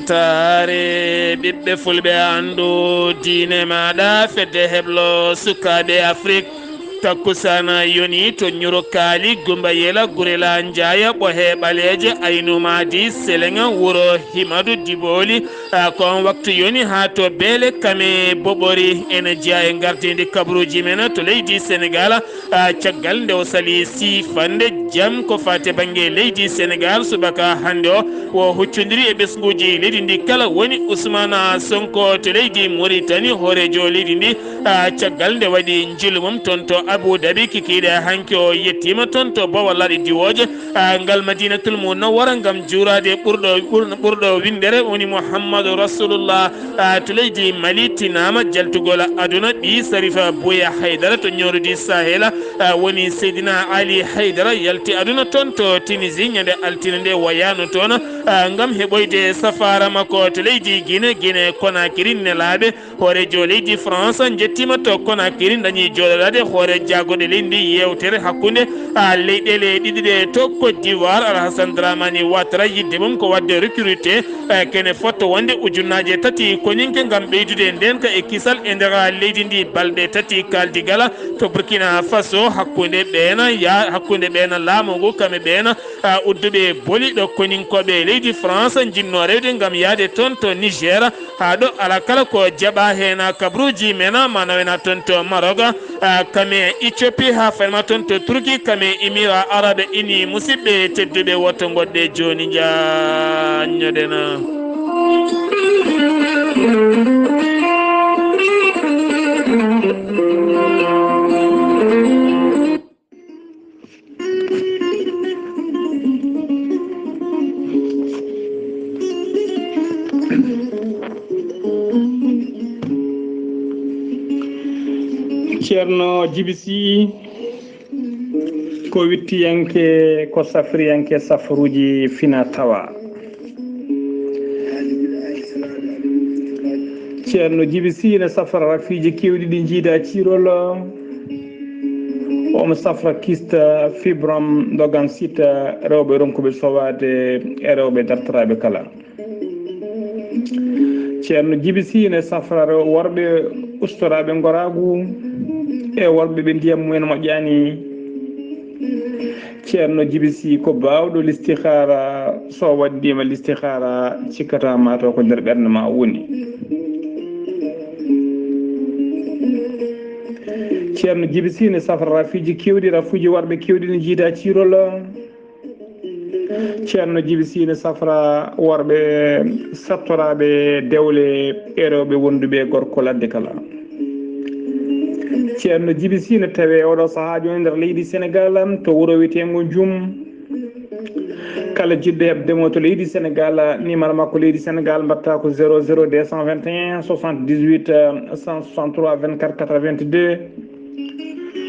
weltare ɓiɓɓe fulɓe andu diine maɗa fedde heblo sukaɓe Afrique takkusana yoni to ñuro kaali gumba yela gurela njaya ɓohe ɓaleje aynumadi selenga wuro himadu diboli kon waktu yoni ha to beele kame boɓori ene jeeya e gardidi kabruji men to leydi Sénégal caggal nde o sali sifande jaam ko fate banggue leydi Sénégal subaka hande o wo huccodiri e ɓesguji leydi ndi kala woni Ousmane Sonko to leydi Mauritanie hoorejo leydi ndi caggal nde waɗi jilu mum toon to Abou Dhabi kikiɗe hanki o yettima toon to bawallaɗe diwoje ngal Madinatul Munawwara gam juurade ɓurɗo windere woni Mouhammadou Rasulullah to leydi Mali tinama jaltugol aduna ɓi Sarifa Bouya Haydara to ñorudi Sahela woni Seydina Ali Haydara yalti aduna toon to Tunisie ñande altine nde wayano toon gam heɓoyde safara makko to leydi Guinée Conakry nelaɓe hoorejo leydi France jettima to Conakry dañi joɗoɗade hoore jagoɗe leydi ndi yewtere hakkude leyɗele ɗiɗi ɗe to Côte d'Ivoire Alassane Dramani Ouattara yidde mum ko wadde recruté kene fotto wonde ujunnaje tati koñinke gam ɓeydude ndenka e kisal e nder leydi ndi balɗe tati kaldigala to Burkina Faso hakkude ɓeena laamu ngu kame ɓeena udduɓe boliɗo koninkoɓe leydi France jinno rewde gam yaade toon to Niger ha ɗo ala kala ko jaɓa hen kabruji mena manawena toon to Maroc kame Éthiopie ha fanma toon to Turquie kame Émirats Arabes Unis musidɓe tedduɓe wotto goɗɗe joni jañoɗena ceerno Djiby Sy ko wittiyanke ko safriyanke safaruji fina tawa ceerno Djiby Sy ne safra rafiji kewɗi ɗi jiida cirol omo safra kista fibrom dogan sita rewɓe ronkuɓe sowade e rewɓe dartoraɓe kala ceerno Djiby Sy ne safra worɓe ustoraɓe goragu e worɓe ɓe ndiyam mumen moƴƴani ceerno Djiby Sy ko bawɗo listihara so waddima listihara cikkata mataw ko nder ɓerde ma woni ceerno Djiby Sy ne safra rafiji kewɗi rafuji worɓe kewɗi ne jiida cirol ceerno Djiby Sy ne safra worɓe sattoraɓe dewle e rewɓe wonduɓe gorko ladde kala ceerno Djiby Sy ne tawe oɗo saaha joni nder leydi Sénégal to wuuro wiyetego Djoum kala jiɗɗo hebdemo to leydi Sénégal numéro makko leydi Sénégal mbatta ko 00 221 78 163 24 82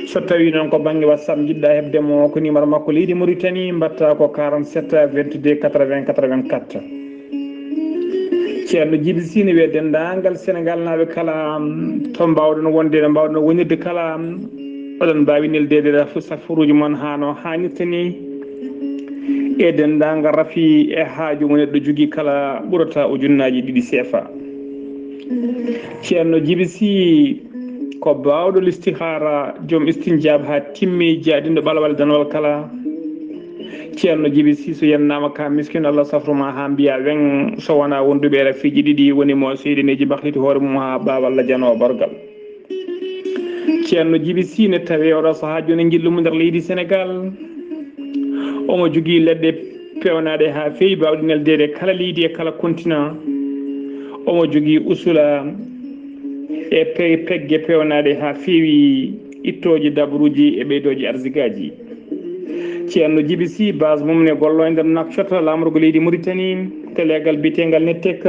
so tawi noon ko banggue WhatsApp jiɗɗa hebdemo ko numéro makko leydi Mauritanie mbatta ko 47 22 80 84 ceerno Djiby Sy ne wiya dendagal Sénégal naɓe kala to mbawɗon wonde no mbawɗon wonirde kala oɗon mbawi neldede safaruji moon hano hannirta ni e dendagal rafi e haaju mo neɗɗo jogui kala ɓurata ujunnaji ɗiɗi CFA ceerno Djiby Sy ko bawɗo listihara joom istinjab ha timmi jaadindo ɓalawal danwal kala ceerno Djiby Sy so yennama ka miskino Allah safruma ha mbiya wen so wona wonduɓe rafiji ɗiɗi woni mo seydineji bahliti hoore mum ha baballa janowo bargal ceerno Djiby Sy ne tawi oɗo saaha joni jillumo nder leydi Sénégal omo jogui leɗɗe pewnaɗe ha fewi bawɗi neldede kala leydi e kala continent omo jogui usula e pegge pewnaɗe ha fewi ittoji dabruji e ɓeydoji arsigaji ceerno Djiby Sy base mum ne gollo e nder Nouakchott lamrugo leydi Mauritanie to legal bitegal Nettek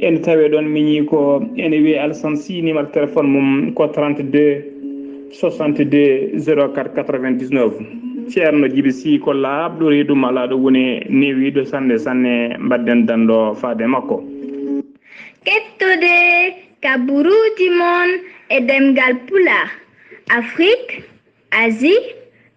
ene tawe ɗon miñi ko ene wiye Alassane Sy numéro téléphone mum ko 32 62 04 99 ceerno Djiby Sy ko laaɓɗo reedu malaɗo woni newiɗo sanne sanne mbadden dando faade makko kettude kaburuji mon e demgal pulaar Afrique Asie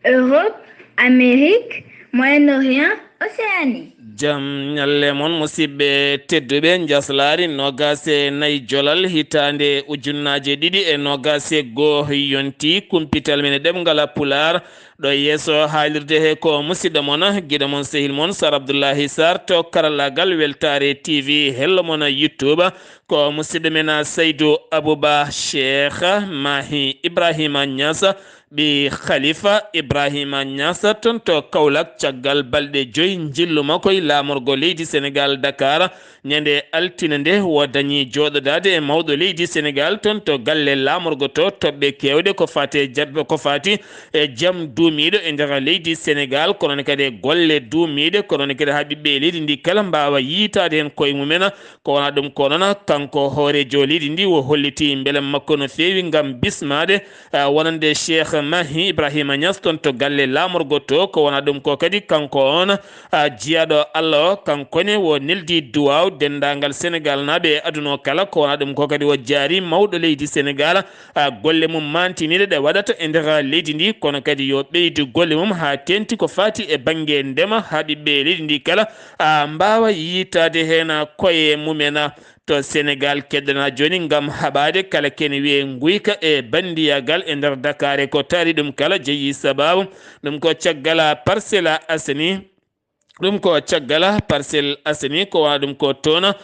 Europe Amérique Moyen-Orient Océanie jam nyalle mon musibbe tedduɓe jaslari nogase nayi jolal hitande ujunnaje ɗiɗi e nogase goo yonti kumpital men ɗemgal pular ɗo yeeso haalirde he ko musidɗo mon guiɗo mon sehil mon Sar Abdoullahi Sarr to karallagal Weltare TV hello mon YouTube ko musidɗo men Seydou Abouba Cheikh Mahi Ibrahima Niass bi Khalifa Ibrahima Niass ton to Kaolack caggal balɗe joyi jillu makko e lamorgo leydi Sénégal Dakar ñande altine nde wo dañi joɗodade e mawɗo leydi Sénégal ton to galle lamorgo to toɓɓe kewɗe ko fati jabbe ko fati e jaam duumiɗo e nder leydi Sénégal kono kadi e golle duumiɗe kono kadi haɓiɓe leydi ndi kala mbawa yiitade hen koye mumen ko wona ɗum ko noon kanko hoorejo leydi ndi wo holliti beele makko no fewi gam bismade wonande Cheikh Mahi Ibrahima Niass ton to galle lamorgo to ko wona ɗum ko kadi kanko on jiyaɗo Allah o kankone wo neldi duwaw dendagal Sénégal naɓe aduna kala ko wona ɗum ko kadi wo jaari mawɗo leydi Sénégal golle mum mantiniɗe ɗe waɗata e nder leydi ndi kono kadi yo ɓeydu golle mum ha tenti ko fati e banggue ndema ha ɓiɓɓe leydi ndi kala mbawa yitade hen koye mumena to Sénégal keddana joni gam haɓade kala kene wiye guyka e bandiyagal e nder Dakar ko taari ɗum kala jeeyi sababu ɗum ko caggal Parcelles Assainies ɗum ko caggal Parcelles Assainies ko wona ɗum ko toon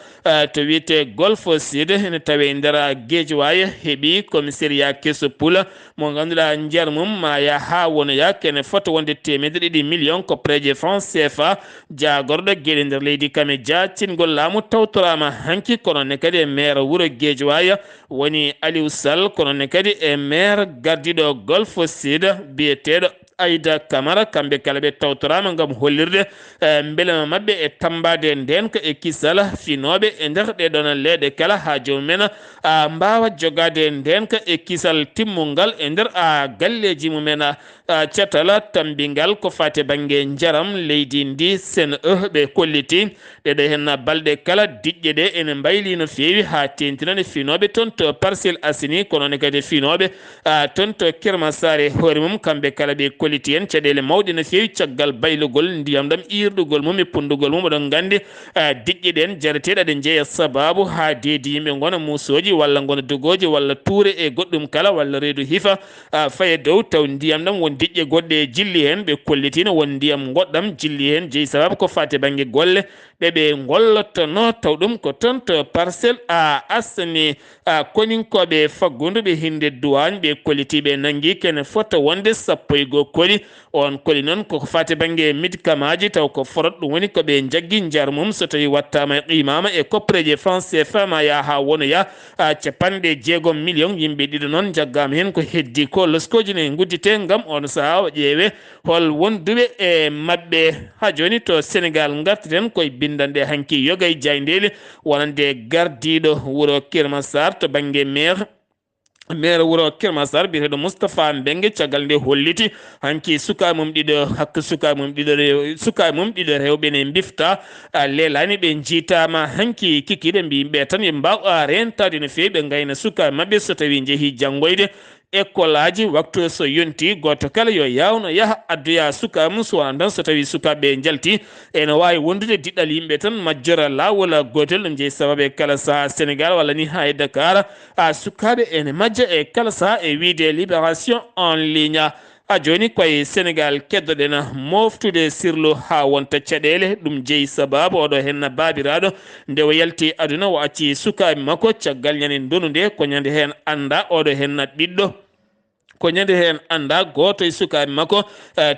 to wiyete Golf Sud ene tawe nder Guédiawaye heeɓi commissariat kesso Poula mo ganduɗa nder mum ma ya ha wonoya kene foto wonde 200 millions ko préje France CFA jagorɗo gueɗe nder leydi kame dia cingol laamu tawtorama hanki kono ne kadi e maire wuuro Guédiawaye woni Aliou Sall kono ne kadi e maire gardiɗo Golf Sud biyeteɗo Aïda Camara kamɓe kala ɓe tawtorama gam hollirde beelema mabɓe e tambade nden ko e kisal finoɓe e nder ɗeɗon leeɗe kala ha jomumen mbawa jogade nden ko e kisal timmungal e nder galleji mumen catala tambingal ko fate banggue jaram leydi ndi Sene ɓe kolliti ɗeɗo hen balɗe kala diƴƴe ɗe ene mbayli no fewi ha tentinane finoɓe toon to Parcelles Assainies kono ne kadi finoɓe toon to Kermassar hoore mum kamɓe kala ɓe kolliti hen caɗele mawɗe no fewi caggal baylugol ndiyam ɗam irɗugol mum e pundugol mum oɗon gandi diƴƴe ɗen jareteɗe aɗa jeeya sababu ha deedi yimɓe gona musoji walla gona dogoji walla tuure e goɗɗum kala walla reedu hifa faye dow taw ndiyam ɗam won diƴƴe goɗɗe jilli hen ɓe kollitino won ndiyam goɗɗam jilli hen jeeyi sababu ko fate banggue golle ɗeɓe gollottono taw ɗum ko toon to Parcelles Assainies koninkoɓe fagguduɓe hinde duwagne ɓe kollitiɓe nangui kene fota wonde 11 koli on koli noon koko fate banggue médicament ji taw ko forot ɗum woni koɓe jaggui jar mum so tawi wattama qimama e koppreje France CFA ma ya ha wonoya 60 millions yimɓe ɗiɗo noon jaggama hen ko heddi ko loskoji ne guddite gam on saaha o ƴeewe hol wonduɓe e mabɓe ha joni to Sénégal gartiren koye bindanɗe hanki yogay jayndeli wonande gardiɗo wuuro Kermassar to banggue maire wuuro Kermassar biyeteɗo Moustapha Mbengue caggal nde holliti hanki sukaɓe mum ɗiɗo hakku sukaɓe mum ɗiɗo rewɓe ne bifta lelani ɓe jiitama hanki kikiɗe mbiyimɓe tan ɓe mbawa rentade no fewi ɓe gayna sukaɓe mabɓe so tawi jeehi janggoyde école aji waktu so yonti goto kala yo yawno yaaha addoya sukaɓe mum so wona tan so tawi sukaɓe jalti ene wawi wondude diɗɗal yimɓe tan majjora lawol gotel ɗum jeeyi sababu e kala saaha Sénégal walla ni ha e Dakar sukaɓe ene majja e kala saaha e wiide libération en ligne ha joni koye Sénégal keddoɗen moftude sirlu ha wonta caɗele ɗum jeeyi sababu oɗo hen babiraɗo nde o yalti aduna o acci sukaɓe makko caggal ñande ndonu nde ko ñande hen anda oɗo hen ɓiɗɗo ko ñande hen anda goto e sukaɓe makko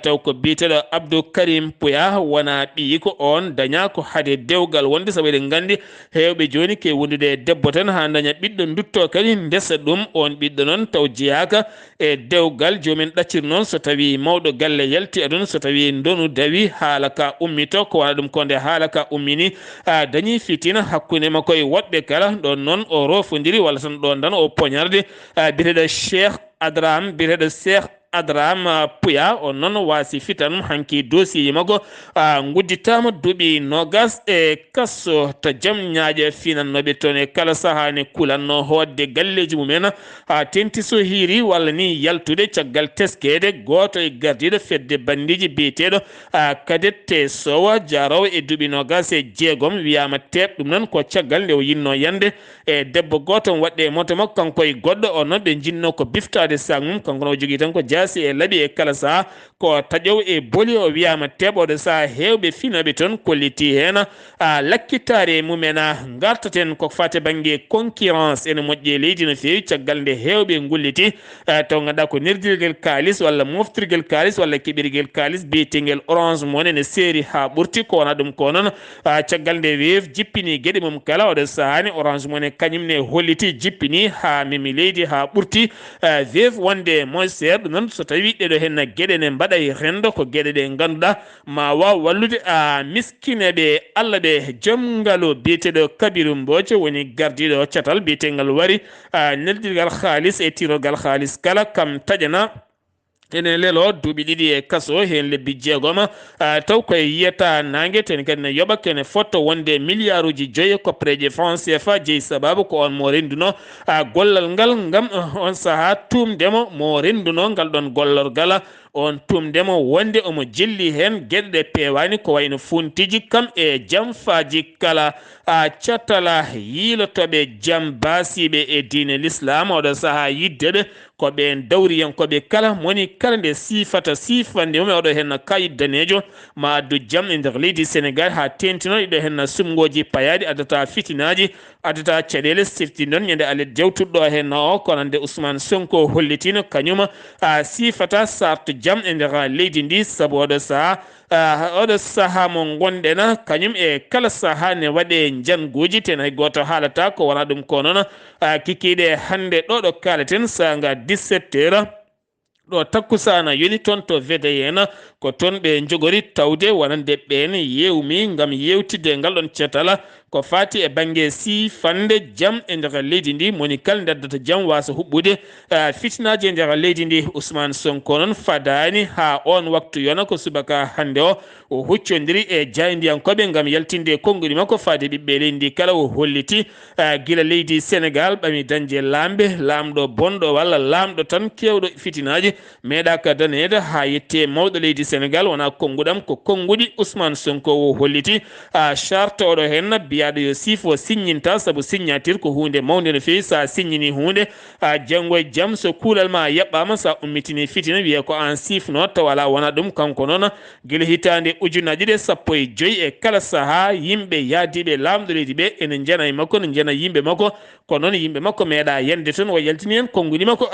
taw ko biteɗo Abdou Karim Pouya wona ɓiyi ko on daña ko haade dewgal wonde saabu eɗen gandi hewɓe joni ke wondude debbo tan ha daña ɓiɗɗo dutto kadi ndesa ɗum on ɓiɗɗo noon taw jeyaka e dewgal jomumen ɗaccir noon so tawi mawɗo galle yalti aduna so tawi ndonu dawi haala ka ummito ko wona ɗum ko nde haala ka ummini dañi fitina hakkude makko e woɗɓe kala ɗon noon o rofodiri walla tan ɗon tan o poñarde biteɗo Cheikh Adram biteɗo Cheikh Adrama Puya o non wasi fitanum hanki dossier mago ngudditama duuɓi nogas e kasso to jam ñaaƴe finannoɓe toon e kala sahane kulanno hodde galleji mumen ha tenti so hiiri walla ni yaltude caggal teskede goto e gardiɗo fedde bandiji biyeteɗo kadette sowa jarowo e duuɓi nogas e jeegom wiyama teɓ ɗum noon ko caggal nde o yinno yande e debbo goto waɗɗe moto makko kanko e goɗɗo o noon ɓe jinno ko biftade sang mum kanko no jogui tan ko jaasi e laaɓi e kala saaha ko taƴow e booli o wiyama teɓoɗo saaha hewɓe finaɓe toon kolliti hen lakkitare mumen gartaten ko fate banggue concurrence ene moƴƴi e leydi no fewi caggal nde hewɓe gulliti taw ganduɗa ko nerdirguel kalis walla moftirguel kalis walla keɓirguel kalis biyeteguel orange money ne seeri ha ɓurti ko wona ɗum ko noon caggal nde weef jippini gueɗe mum kala oɗo sahani orange money kañumne holliti jippini ha memi leydi ha ɓurti weef wonde moy seer ɗum noon so tawi ɗeɗo henna gueɗe ne mbaɗay rendo ko gueɗe ɗe ganduɗa ma waw wallude miskineɓe Allah ɓe joom ngaalu biyeteɗo Kabiru Mbodj woni gardiɗo catal biyetegal wari neldirgal halis e tirogal halis kala kam taƴana ene lelo duuɓi ɗiɗi e kaso hen lebbi jeegom taw koye yiyata nangue ten kadi ne yoɓa kene fotto wonde milliard uji 5 koppareje franc CFA jeeyi sababu ko on mo renduno gollal ngal ngam on saaha tumdemo mo renduno ngal ɗon gollorgal on tumdemo wonde omo jelli hen gueɗe ɗe pewani ko wayno funtiji kam e jamfaji kala catala yiilotoɓe jaam basiɓe e diine l'islam oɗo saaha yiddeɓe ko ɓe dawriyankoɓe kala moni kala nde sifata sifande mum oɗo hen kayit danejo ma addu jaam e nder leydi Sénégal ha tentino ɗiɗo hen sumgoji payadi addata fitinaji addata caɗele sefti noon ñande alet jawtuɗɗo hen o konande Ousmane Sonko hollitino kañum sifata sartu jaam e nder leydi ndi saabu oɗo saaha mo gonɗen kañum e kala saaha ne waɗe janguji ten hay goto haalata ko wona ɗum ko noon kikiɗe hande ɗo kalaten sanga 17 heures ɗo takkusana yoni toon to VDN ko toon ɓe jogori tawde wonande ɓen yewmi gam yewtidde ngal ɗon cetala ko fati e banggue sifande jaam e nder leydi ndi moni kala daddata jaam wasa huɓɓude fitinaji e nder leydi ndi Ousmane Sonko noon fadani ha on waktu yona ko subaka hande o huccodiri e jaydiyankoɓe gam yaltinde konnguli makko fade ɓiɓɓe leydi ndi kala o holliti guila leydi Sénégal ɓami dañde lamɓe lamɗo bonɗo walla lamɗo tan kewɗo fitinaji meeɗa ka danede ha yette mawɗo leydi Sénégal wona konnguɗam ko konnguɗi Ousmane Sonko o holliti charte oɗo hen biyaɗo yo sifo signinta saabu signature ko hunde mawde no fewi sa signini hunde janggo e jaam so kuulal ma yaɓɓama sa ummitini fitina wiye ko an sifno taw ala wona ɗum kanko noon guila hitande ujunaji ɗe 15 e kala saaha yimɓe yaadiɓe lamɗo leydi ɓe ene jena e makko ne jena yimɓe makko ko noon yimɓe makko meeɗa yande toon o yaltini hen konnguli makko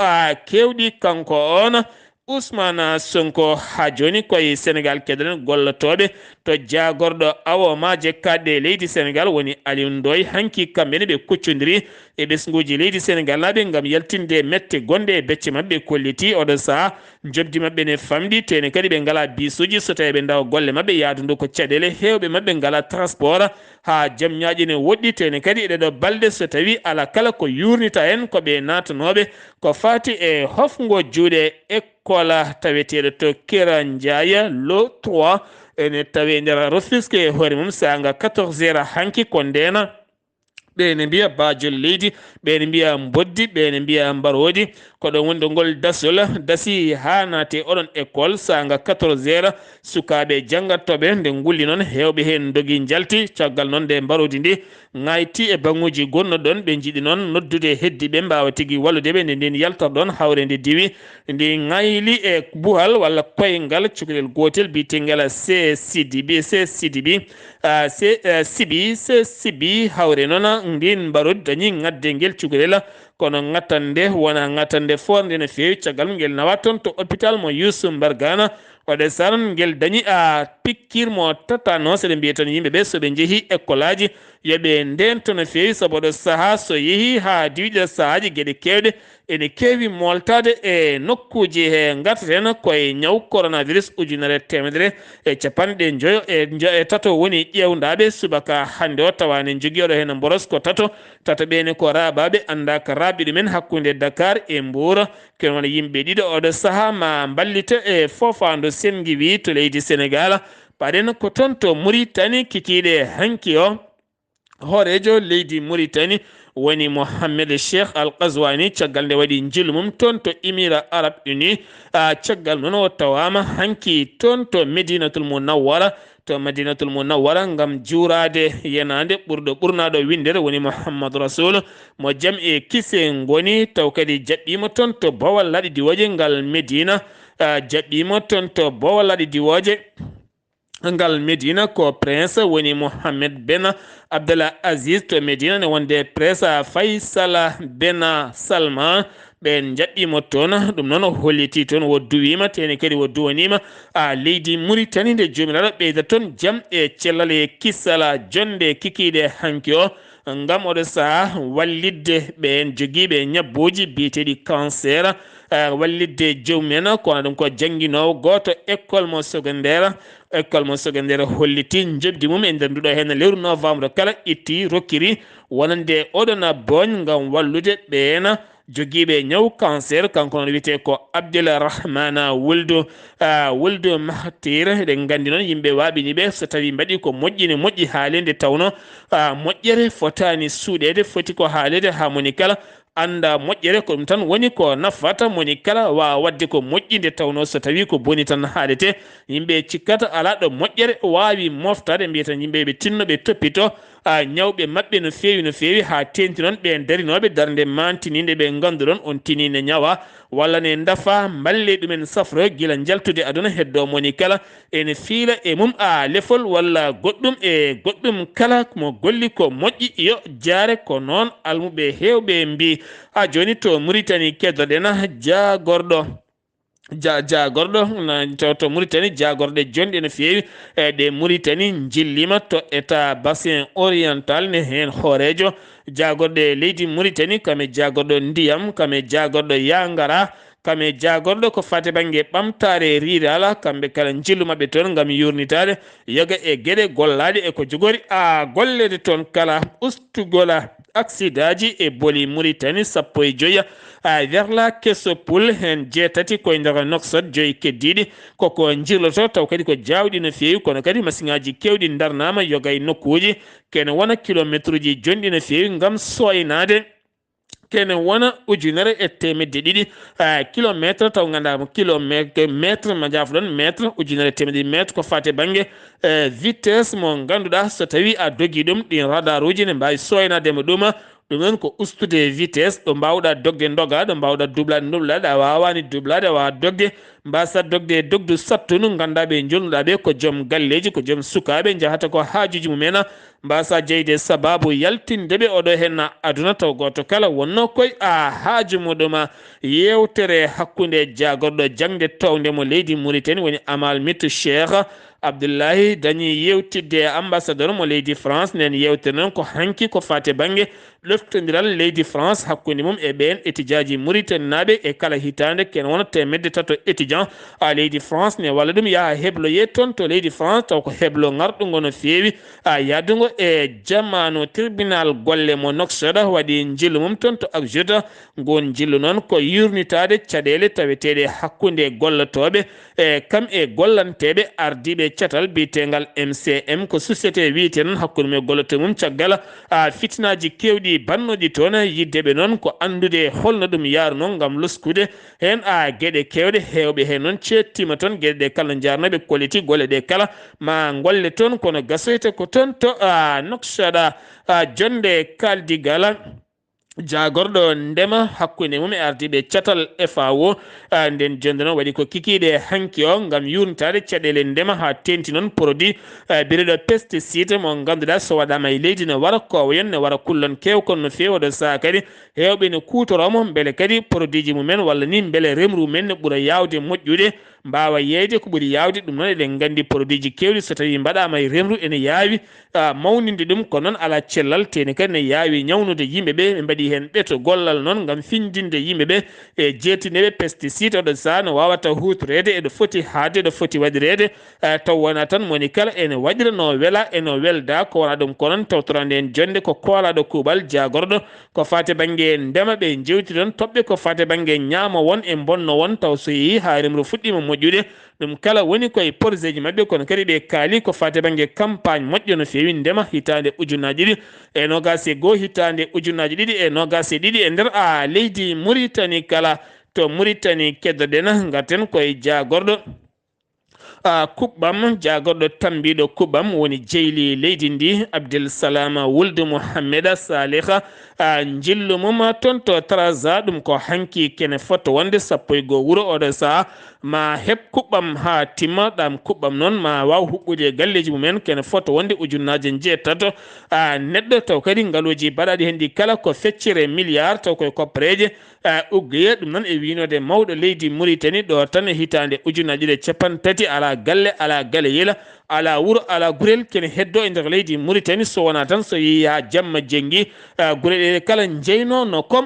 kewɗi kanko on Ousmane Sonko ha joni koye Sénégal keɗen gollotoɓe to jagorɗo awomaje kadɗe leydi Sénégal woni Aliou Ndoye hanki kamɓene ɓe kuccodiri e ɓesguji leydi Sénégal naɓe gam yaltinde mette gonɗe e becce mabɓe kolliti oɗo saaha jobdi mabɓe ne famɗi to ene kadi ɓe ngala bisuji so tawi ɓe dawa golle mabɓe yadudu ko caɗele hewɓe mabɓe ngala transport ha jaam ñaƴi ne woɗɗi to ene kadi ɗeɗo balɗe so tawi ala kala ko yurnita hen ko ɓe natanoɓe ko fati e hofgo juuɗe école taweteɗo to Kera Ndiaye lo 3 ene tawe nder Rufisque e hoore mum sanga 14 heures hanki ko ndena ɓene mbiya bajol leydi ɓene mbiya boddi ɓene mbiya mbarodi ko ɗon woni ɗo ngol dasol dasi ha naate oɗon école sanga 14 heures sukaɓe janggattoɓe nde gulli noon hewɓe hen dogui jalti caggal noon nde mbarodi ndi gayti e banguji gonnoɗon ɓe jiiɗi noon noddude heddiɓe mbawa tigui walludeɓe nde ndin yaltorɗon hawre nde diwi ndi gayli e buhal walla koyngal cukalel gotel biyetegal sibi hawre noon ndin mbarodi dañi gadde guel cukalel kono gatande wona gatande forde no fewi caggal ngel nawa toon to hôpital mo Youssou Mbargane oɗe saran ngel dañi pikkirmo tatanos eɗen mbiya tan yimɓe ɓe soɓe jeehi école aji yoɓe ndento no feewi saboɗo saaha so yeehi ha diwiɗe sahaji gueɗe kewɗe ene kewi moltade e nokkuji he gartaten koye ñaw coronavirus ujunere temedere e capanɗe joyo e tato woni ƴewdaɓe subaka hande o tawane jogui oɗo hen boros ko tato ɓene ko rabaɓe anda ka raɓi ɗumen hakkude Dakar e Mbour ken wona yimɓe ɗiɗo oɗo saaha ma ballita e fofando sengi wi to leydi Sénégal paɗen ko toon to Mauritanie kikiɗe hanki o horejo leydi Mauritanie woni Mohamed Cheikh Al Qazwani caggal nde waɗi jilu mum toon to Émirats Arabes Unis caggal noon o tawama hanki toon to Medinatul Munawwara to Madinatul Munawwara ngam juurade yenande ɓurnaɗo windere woni Muhammadu Rasul mo jam e kise ngoni taw kadi jaɓɓimo toon to bawal laɗi diwoje ngal Medina jaɓɓimo toon to bawal laɗi diwoje ngal Medina ko prince woni Mohammed Ben Abdallah Aziz to Medina ne wonde prince Faisal Ben Salman ɓen jaɓɓimo toon ɗum noon holliti toon wo duwima tene kadi wo duwanima leydi Mauritanie nde jomiraɗo ɓeyda toon jaam e cellal e kissala jonde kikiɗe hanki o ngam oɗo saaha wallidde ɓen joguiɓe ñabbuji biyeteɗi cancer wallidde jowmen kono ɗum ko jangguinowo goto école mo secondaire holliti jobdi mum e nder nduɗo hen lewru novembre kala itti rokkiri wonande oɗona boñ ngam wallude ɓeena joguiɓe ñaw cancer kanko noon wiyete ko Abdelrahmana Wuldu Mahtir eɗen gandi noon yimɓe waɓiniɓe so tawi mbaɗi ko moƴƴi haalede tawno moƴƴere fotani suuɗede foti ko haalede ha moni kala anda moƴƴere ko ɗum tan woni ko nafata moni kala wawa wadde ko moƴƴinde tawno so tawi ko boni tan haalete yimɓe cikkata ala ɗo moƴƴere wawi moftade mbiyatan yimɓe ɓe tinno ɓe toppito ñawɓe mabɓe no fewi ha tenti noon ɓe darinoɓe darde mantininde ɓe ganduɗon on tinine ñawa walla ne dafa balle ɗumen safro gila jaltude aduna heddo moni kala ene fiila e mum lefol walla goɗɗum kala mo golli ko moƴƴi yo jaare ko noon almuɓe hewɓe mbi joni to Mauritanie keddoɗena jagorɗo to Mauritanie jagorɗe jonɗe no fewi ɗe Mauritanie jillima to état bassin oriental ne hen hoorejo jagorɗe leydi Mauritanie kame jagorɗo ndiyam kame jagorɗo yangara kame jagorɗo ko fate banggue ɓamtare riral kamɓe kala jillu mabɓe toon gam yurnitade yoga e gueɗe gollaɗe eko jogori gollede toon kala ustugola accident ji e boli Mauritanie sappo e joyya verla Kesopul hen jeetati koye nder Nouakchott joyi keddiɗi koko jirloto taw kadi ko jawɗi no fewi kono kadi masiŋaji kewɗi darnama yoga e nokkuji kene wona kilométre uji jonɗi no fewi gam soynade kene wona ujunere e temedde ɗiɗi kilométre taw gandamo kilométre ma jafoɗon métre ujunere temedde métre ko fate banggue vitesse mo ganduɗa so tawi a dogui ɗum ɗin radar uji ne mbawi soynadema ɗum noon ko ustude vitesse ɗo mbawɗa dogde doga ɗo mbawɗa dublade a wawani dublade a wawa dogde mbasa dogde dogdu sattunu gandaɓe jolnuɗaɓe ko joom galleji ko joom sukaɓe jahata ko hajuji mumen mbasa jeyde sababu yaltindeɓe oɗo hen aduna taw goto kala wonno koye haaju muɗum yewtere hakkude jagorɗo jangde towde mo leydi Mauritanie woni Amal Mit Cheikh Abdoullahi dañi yewtidde ambassadeur mo leydi France nen yewtere noon ko hanki ko fate banggue loftodiral leydi France hakkude mum e ɓen étudiant Mauritanie naɓe e kala hitande ken wona temedde tato étudiant leydi France ne walla ɗum yaha hebloye toon to leydi France taw ko heblo garɗugo no fewi yadugo e jamanu tribunal golle mo Nouakchott waɗi jillu mum toon to Nouakchott gon jillu noon ko yurnitade caɗele taweteɗe hakkude gollotoɓe kam e gollanteɓe ardiɓe catal bitegal MCM ko société wiite noon hakkude me golloto mum caggal fitnaji kewɗi bannoɗi toon yiddeɓe noon ko andude holno ɗum yaaru noon gam luskude hen gueɗe kewɗe hewɓe hen noon cettima toon gueɗe ɗe kala jarnoɓe kolliti golle ɗe kala ma golle toon kono gasoyte ko toon to Nouakchott jonde kaldigal jagorɗo ndema hakkude mum e ardiɓe catal FAO nden jonde noon waɗi ko kikiɗe hanki o gam yurnitade caɗele ndema ha tenti noon produit bireɗo pesticide mo ganduɗa so waɗama e leydi ne wara kowoyon ne wara kullon kewkon no fewi oɗo saaha kadi hewɓe ne kutoromo beele kadi produit ji mumen walla ni beele remru men ne ɓuura yawde moƴƴude mbawa yeeyde ko ɓuri yawde. ɗum noon eɗen gandi produit ji kewɗi so tawi mbaɗama e remru ene yaawi mawninde ɗum ko noon ala cellal teni kadi ne yaawi ñawnude yimɓeɓe ɓe mbaɗi hen ɓeeto gollal noon gam findinde yimɓeɓe e jeetineɓe pesticide oɗo saha no wawata hutorede eɗo foti haade ɗo foti waɗirede taw wona tan moni kala ene waɗira no weela eno welda ko wona ɗum ko noon tawtorande en jonde ko koolaɗo kuuɓal jagorɗo ko fate banggue ndema ɓe jewti ɗon toɓɓe ko fate banggue ñaama won e bonno won taw so yeehi ha remru fuɗɗima moƴƴude ɗum kala woni koye projet ji mabɓe kono kadi ɓe kaali ko fate banggue campagne moƴƴo no fewi ndema hitande ujunnaji ɗiɗi e nogas e goho hitande ujunnaji ɗiɗi e nogas e ɗiɗi e nder leydi Mauritanie kala to Mauritanie keddoɗen gaten koye jagorɗo kuɓɓam jagorɗo tambiɗo kuɓɓam woni jeyli leydi ndi Abdel Salama wulde Mouhammeda Saliha jillu mum toon to Trarza ɗum ko hanki kene foto wonde sappo e goho wuuro oɗo saha ma heɓ kuɓɓam ha timma ɗam kuɓɓam noon ma waw huɓɓude e galleji mumen kene foto wonde ujunnaje jeetato neɗɗo taw kadi ngaaluji baɗaɗi hen ɗi kala ko feccere milliard taw koye koppareje uggoye ɗum noon e winode mawɗo leydi Mauritanie ɗo tan e hitande ujunnaje ɗiɗi capantati ala galle ala galle yela ala wuuro ala gurel kene heddo e nder leydi Mauritanie so wona tan so yiya jamma jenggi gureɗe kala jeyno no kom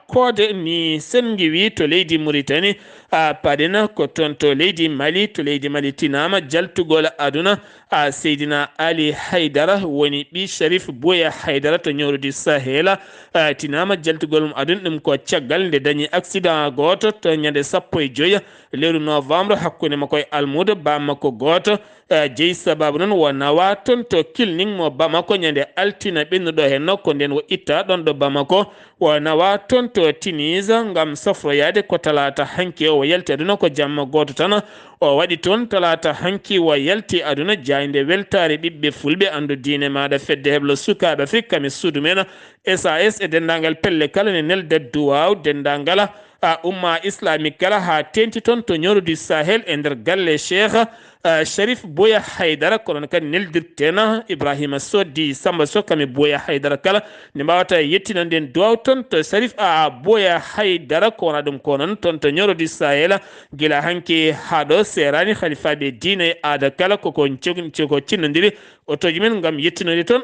koode ni sengi wi to leydi Mauritanie paɗena ko toon to leydi Mali tinama jaltugol aduna Seydina Ali Haydara woni ɓi Sharif Boya Haydara to ñawrudi Sahela tinama jaltugol mum aduna ɗum ko caggal nde dañi accident goto to ñande 15 lewru novembre hakkude makko e almudo bammakko goto jeeyi sababu noon wo nawa toon to kilning mo Bamako ñande altina ɓennuɗo hen nokko nden wo itta ɗon ɗo Bamako wo nawa toon to Tinise gam safroyade ko talata hanki o yalti aduna ko jamma goto tan o waɗi toon talata hanki wo yalti aduna jayde weltare ɓiɓɓe fulɓe andu diine maɗa fedde heblo sukaɓe Afrique kami suudu men SAS e dendagal pelle kala ne nelde duwaw dendagal umma islamique kala ha tenti toon to ñawrudi Sahel e nder galle Cheikh Sharif Boya Haydara kono kadi neldirtena Ibrahima Soddi Samba Sow kami Boya Haydara kala ne mbawata yettinanden duwaw toon to Sharif Boya Haydara ko wona ɗum ko noon toon to ñawrudi Sahel gila hanki haɗo serani halifaɓe diine e aada kala koko cinnodiri otoji men gam yettinode toon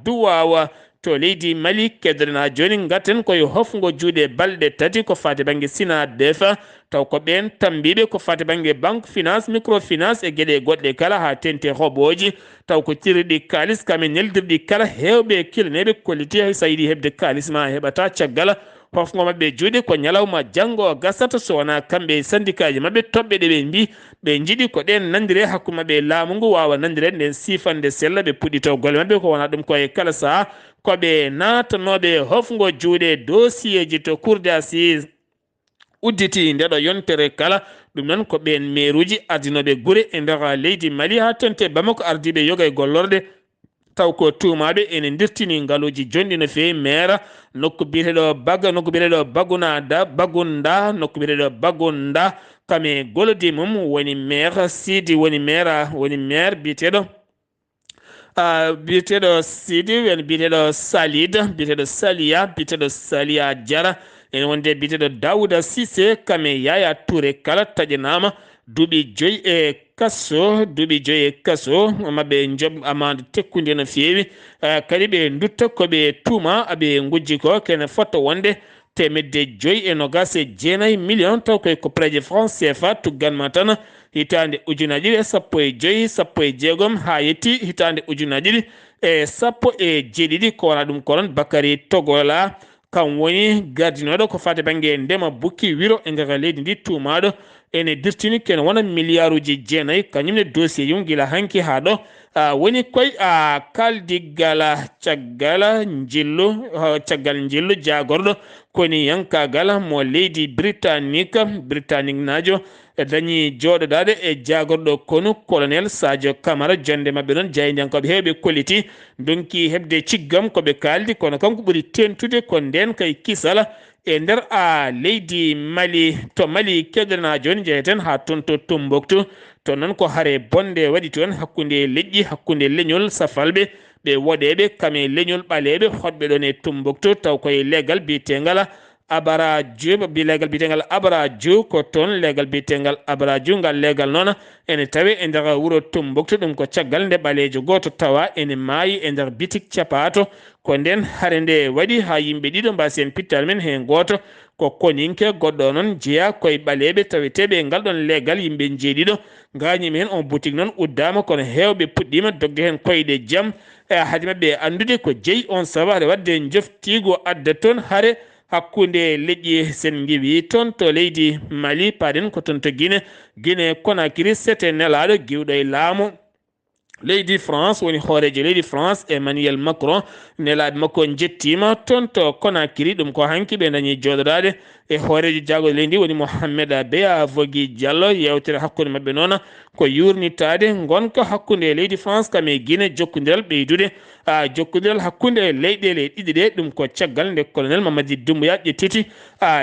duwawa to leydi Mali keddoɗen joni gatten koye hofgo juuɗe balɗe tati ko fate banggue Sina defa taw ko ɓen tambiɓe ko fate banggue banque finance microfinance e gueɗe goɗɗe kala ha tente hoɓoji taw ko cirɗi kalis kamen neldirɗi kala hewɓe kilaneɓe kolliti sa yiiɗi hebde kalis ma heɓata caggal hofgo mabɓe juuɗe ko ñalawma janggo gasata so wona kamɓe syndicat ji mabɓe toɓɓe ɗe ɓe mbi ɓe jiiɗi ko ɗen nandire hakkude mabɓe laamu ngu wawa nandire nden sifande sella ɓe puɗɗi taw golle mabɓe ko wona ɗum koye kala saaha koɓe natanoɓe hofgo juuɗe dossier ji to cour d'assise udditi ndeɗo yontere kala ɗum noon ko ɓen mairuji ardinoɓe guure e nder leydi Mali ha tente Bamako ardiɓe yoga e gollorde taw ko tumaɓe ene dirtini ngaaluji jonɗi no fewi maire nokku biyeteɗo bagunda nokku biyeteɗo bagunda kame golodi mum woni maire Sidi woni maire biyeteɗo Sidi woni biyeteɗo Saliya Diara en wonde biyeteɗo Daouda Cissé kame Yaya Touré kala taƴanama duuɓi 5 e kaso mabɓe job amande tekkude no fewi kadi ɓe dutta koɓe tuuma aɓe gujji ko kene fotto wonde 529 millions taw koye copraji France CFA tugganma tan hitande ujunaji ɗiɗi 15 ha yetti hitande ujunaji ɗiɗi e 17 ko wona ɗum ko noon Bakary Togola kam woni gardinoɗo ko fate banggue ndema bukki wiro e nder leydi ndi tuumaɗo ene dirtini ken wona milliard uji 9 kañumne dossier yum gila hanki ha ɗo woni koye kaldigala caggal jillu jagorɗo koni yankagal mo leydi britannique najo dañi joɗoɗade e jagorɗo konu colonel Sadio Camara jonde mabɓe ɗon jaydiyankoɓe hewɓe kolliti donki hebde ciggam koɓe kaldi kono kanko ɓuuri tentude ko nden kay kisala e nder leydi Mali to Mali keɗɗona joni jeyeten ha toon to Tombouctou to noon ko haare bonde waɗi toon hakkude leƴƴi hakkude leñol safalɓe ɓe woɗeɓe kame leñol ɓaleɓe hoɗɓe ɗon e Tombouctou taw koye leggal biyetegal Abaraju bi legal bitengal Abaraju ko ton legal bitengal Abaraju ngal legal nona ene tawi e nder wuro Tumbuktu ɗum ko caggal nde ɓalejo goto tawa ene maayi e nder bitik capato ko nden hare nde waɗi ha yimɓe ɗiɗo mbasen pittal men hen goto ko koninke goɗɗo noon jeeya koye ɓaleɓe taweteɓe ngal ɗon legal yimɓe jeeɗiɗo gañimi hen on boutique noon uddama kono hewɓe puɗɗima dogge hen koyɗe jaam haade mabɓe andude ko jeeyi on sababu wadde joftigo adda toon hare hakkunde leƴƴi sen giwi toon to leydi Mali paɗen ko toon to Guinée Conakry sete nelaɗo giwɗo e laamu leydi France woni hoorejo leydi France Emmanuel Macron nelaɓe makko jettima toon to Conakry ɗum ko hanki ɓe dañi joɗoɗade e hoorejo jaagoɗo leydi woni Mohamed Beya Vogui Diallo yewtere hakkude mabɓe noon ko yurnitade gonka hakkunde leydi France kam e Guinée jokkodiral ɓeydude jokkodiral hakkunde leyɗele ɗiɗi ɗe ɗum ko caggal nde colonel Mamadi Doumbouya ƴettiti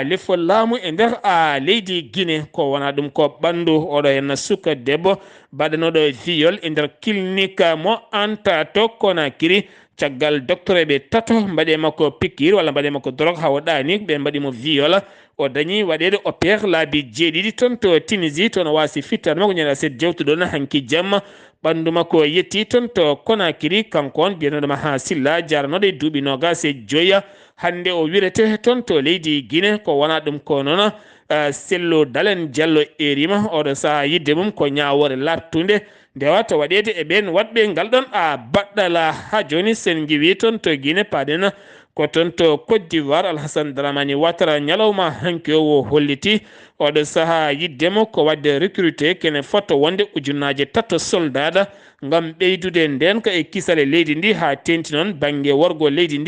lefol laamu e nder leydi Guinée ko wona ɗum ko ɓandu oɗo henna suka debbo baɗanoɗo viol e nder clinique mo Anta to Conakry caggal docteur ɓe tato mbaɗe makko piqûre walla mbaɗe makko drogue ha waɗani ɓe mbaɗimo viol o dañi waɗede opére laabi jeeɗiɗi toon to Tunisie toon o wasi fittade makko ñande aset jewtuɗon hanki jamma ɓandu makko yetti toon to Conakry kanko on mbiyeteɗoma ha Silla jaranoɗo e duuɓi nogas e joyya hande o wirete toon to leydi Guinée ko wona ɗum ko noon Sello Dalen Diallo erima oɗo saaha yidde mum ko ñawore lattude ndewata waɗede e ɓen waɗɓe ngal ɗon baɗɗala ha joni sen giwi toon to Guinée paɗen ko toon to Côte d'Ivoire Alhassane Dramani Ouattara ñalawma hanki o holliti oɗo saaha yiddemo ko wadde recruté kene fotto wonde ujunnaje 3 soldada ngam ɓeydude ndenka e kisale leydi ndi ha tenti noon banggue worgo leydi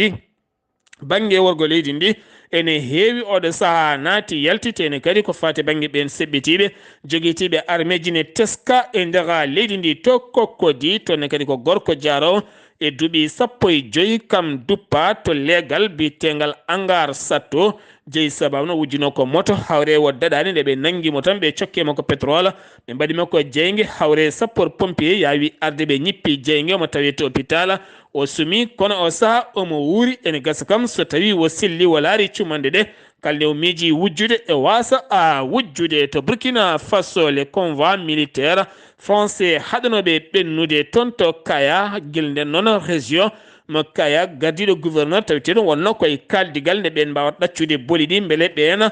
ndi ene heewi oɗo saaha naati yaltitene kadi ko fate banggue ɓen seɓɓitiɓe joguitiɓe armeji ne teska e nder leydi ndi to Kokkodi toon kadi ko gorko jarowo e duuɓi 15 kam duppa to legal bitegal Angar Satto jeyi sababu no wujjino ko moto hawre wo daɗani nde ɓe nanguimo tan ɓe cokkima ko pétrole ɓe mbaɗima ko jeygue hawre sapeur pompier yawi arde ɓe ñippi jeygue omo tawi to hôpital o sumi kono o saaha omo wuuri ene gasa kam so tawi wo silli wo laari cumande ɗe kalde o miiji wujjude e wasa wujjude to Burkina Faso les convois militaire français haɗanoɓe ɓennude toon to Kaya guel nden noon région mo Kaya gardiɗo gouverneur tawiteɗum wonno koye kaldigal nde ɓen mbawa ɗaccude boli ɗi beele ɓen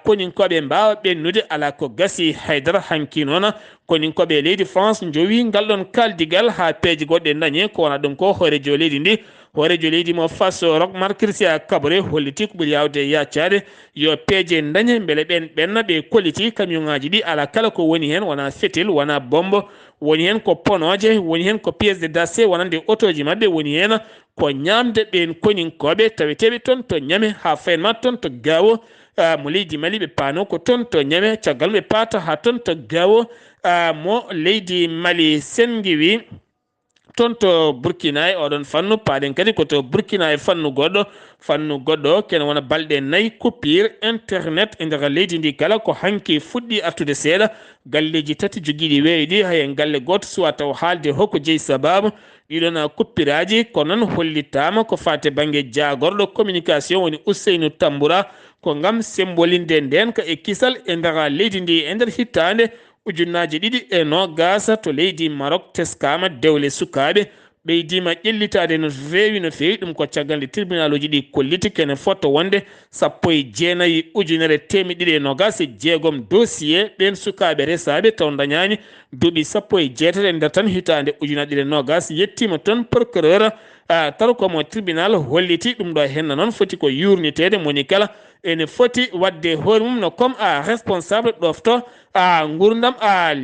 koninkoɓe mbawa ɓennude ala ko gasi haydara hanki noon koninkoɓe leydi France jowi ngal ɗon kaldigal ha peeje goɗɗe dañi ko wona ɗum ko hoorejo leydi ndi hoorejo leydi mo Faso Roch-Marc Christian Kaboré holliti ko ɓuuri yawde yaccade yo peeje dañe beele ɓenna ɓe kolliti camion ngaji ɗi ala kala ko woni hen wona fetel wona bombe woni hen ko ponoje woni hen ko pièce de dassé wonande auto ji mabɓe woni hen ko ñamde ɓen koninkoɓe taweteɓe toon to ñame ha fayenma toon to Gawo mo leydi Mali ɓe paano ko toon to ñame caggal ɓe paata ha toon to Gawo mo leydi Mali sen giwi toon to Burkina e oɗon fannu paaɗen kadi ko to Burkina e fannu goɗɗo kene wona balɗe 4 coupure internet e nder leydi ndi kala ko hanki fuɗɗi artude seeɗa galleji 3 joguiɗi weeyo ɗi hayen galle goto suwa taw haalde hokko jeeyi sababu ɗiɗon kuppiraji ko noon hollitama ko fate banggue jagorɗo communication woni Ousseynou Tamboura ko ngam sembolinde nden ka e kisal e nder leydi ndi e nder hittande ujunnaje 2020 to leydi Maroc teskama dewle sukaɓe ɓeydima ƴellitade no feewi ɗum ko caggal nde tribunal uji ɗi kolliti kene fotto wonde 19 ujunere 226 dossier ɓen sukaɓe resaɓe taw dañani duuɓi 18 e nder tan hitande ujunaje 20 yettima toon procureur taw komo tribunal holliti ɗum ɗo henna noon foti ko yurnitede moni kala ene foti wadde hoore mum no comme responsable ɗofto gurdam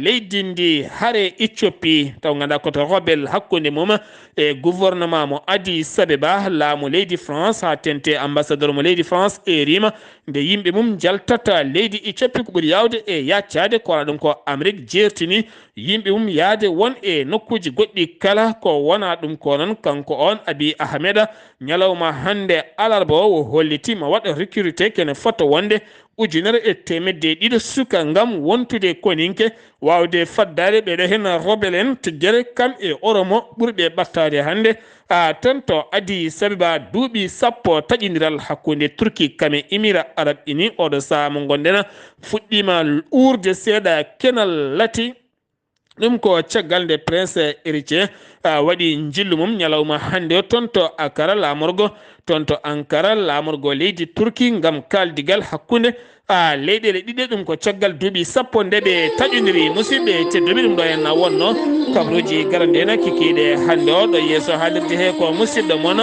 leydi ndi haare Éthiopie taw ganduɗa koto rebelle hakkude mum e gouvernement mo Addis Abeba laamu leydi France ha tente ambassadeur mo leydi France erima nde yimɓe mum jaltata leydi Éthiopie ko ɓuuri yawde e yaccade ko wona ɗum ko Amérique jertini yimɓe mum yaade won e nokkuji goɗɗi kala ko wona ɗum ko noon kanko on Abiy Ahmed ñalawma hande alarba o hollitima waɗa recruté kene fotto wonde ujunere e temedde ɗiɗo suka ngam wontude koninke wawde faddade ɓeɗo hen robelen to jere kam e oromo ɓurɓe ɓattade hande ton to adi sabiba duuɓi sappo taƴidiral hakkude turki kame émirat arabe uni oɗo saha mo gondena fuɗɗima urde seeɗa kenal lati ɗum ko caggal nde prince héritier waɗi jillu mum ñalawma hande toon to Ankara lamorgo toon to Ankara lamorgo leydi turki ngam kaldigal hakkude leyɗele ɗiɗi ɗum ko caggal duuɓi sappo nde ɓe taƴodiri musidɓe tedduɓe ɗum ɗo en wonno kabaruji garandena kikiɗe hande o ɗo yeeso haalirde he ko musidɗo moon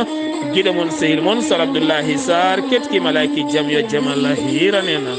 guiɗo moon sehil moon Sal Abdoullahi Sarr ketkima laki jaam yo jaam Allah hiranena